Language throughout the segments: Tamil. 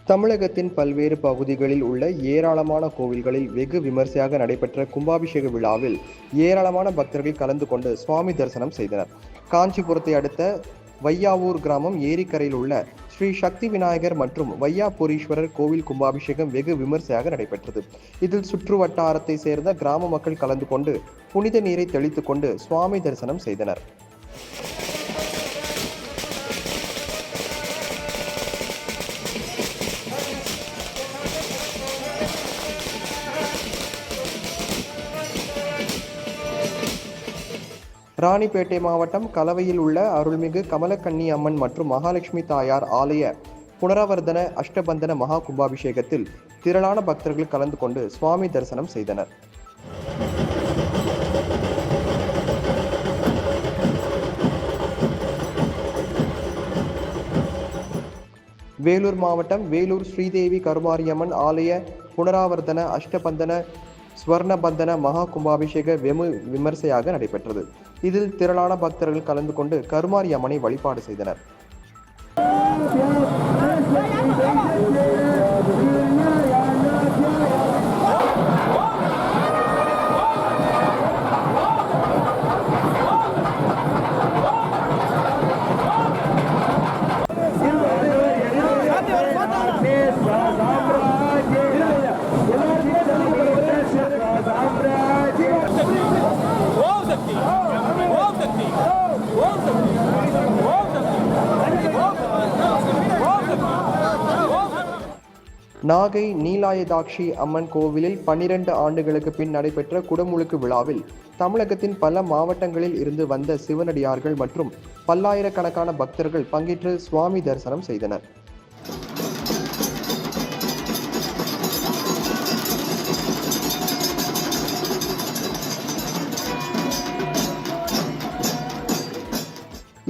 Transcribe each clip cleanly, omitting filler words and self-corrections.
தமிழகத்தின் பல்வேறு பகுதிகளில் உள்ள ஏராளமான கோவில்களில் வெகு விமர்சையாக நடைபெற்ற கும்பாபிஷேக விழாவில் ஏராளமான பக்தர்கள் கலந்து கொண்டு சுவாமி தரிசனம் செய்தனர். காஞ்சிபுரத்தை அடுத்த வையாவூர் கிராமம் ஏரிக்கரையில் உள்ள ஸ்ரீ சக்தி விநாயகர் மற்றும் வையாபுரீஸ்வரர் கோவில் கும்பாபிஷேகம் வெகு விமர்சையாக நடைபெற்றது. இதில் சுற்று வட்டாரத்தை சேர்ந்த கிராம மக்கள் கலந்து கொண்டு புனித நீரை தெளித்துக் கொண்டு சுவாமி தரிசனம் செய்தனர். ராணிப்பேட்டை மாவட்டம் கலவையில் உள்ள அருள்மிகு கமலக்கன்னி அம்மன் மற்றும் மகாலட்சுமி தாயார் ஆலய புனராவர்த்தன அஷ்டபந்தன மகா கும்பாபிஷேகத்தில் திரளான பக்தர்கள் கலந்து கொண்டு சுவாமி தரிசனம் செய்தனர். வேலூர் மாவட்டம் வேலூர் ஸ்ரீதேவி கருமாரியம்மன் ஆலய புனராவர்த்தன அஷ்டபந்தன ஸ்வர்ணபந்தன மகா கும்பாபிஷேக வெகு விமர்சையாக நடைபெற்றது. இதில் திரளான பக்தர்கள் கலந்து கொண்டு கருமாரி அம்மனை வழிபாடு செய்தனர். நாகை நீலாயதாட்சி அம்மன் கோவிலில் 12 ஆண்டுகளுக்கு பின் நடைபெற்ற குடமுழுக்கு விழாவில் தமிழகத்தின் பல மாவட்டங்களில் இருந்து வந்த சிவனடியார்கள் மற்றும் பல்லாயிரக்கணக்கான பக்தர்கள் பங்கேற்று சுவாமி தரிசனம் செய்தனர்.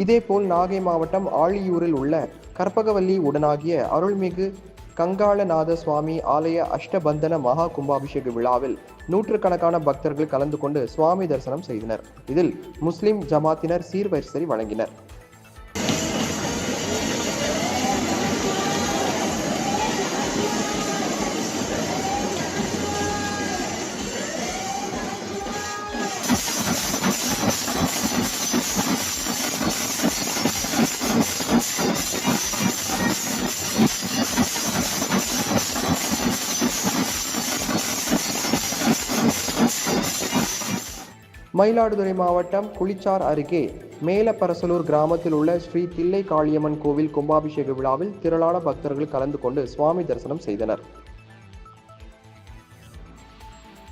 இதேபோல் நாகை மாவட்டம் ஆழியூரில் உள்ள கற்பகவல்லி உடனாகிய அருள்மிகு கங்காளநாத சுவாமி ஆலய அஷ்டபந்தன மகா கும்பாபிஷேக விழாவில் நூற்றுக்கணக்கான பக்தர்கள் கலந்து கொண்டு சுவாமி தரிசனம் செய்தனர். இதில் முஸ்லிம் ஜமாத்தினர் சீர்வரிசை வழங்கினர். மயிலாடுதுறை மாவட்டம் குளிச்சார் அருகே மேலப்பரசலூர் கிராமத்தில் உள்ள ஸ்ரீ தில்லை காளியம்மன் கோவில் கும்பாபிஷேக விழாவில் திரளான பக்தர்கள் கலந்து கொண்டு சுவாமி தரிசனம் செய்தனர்.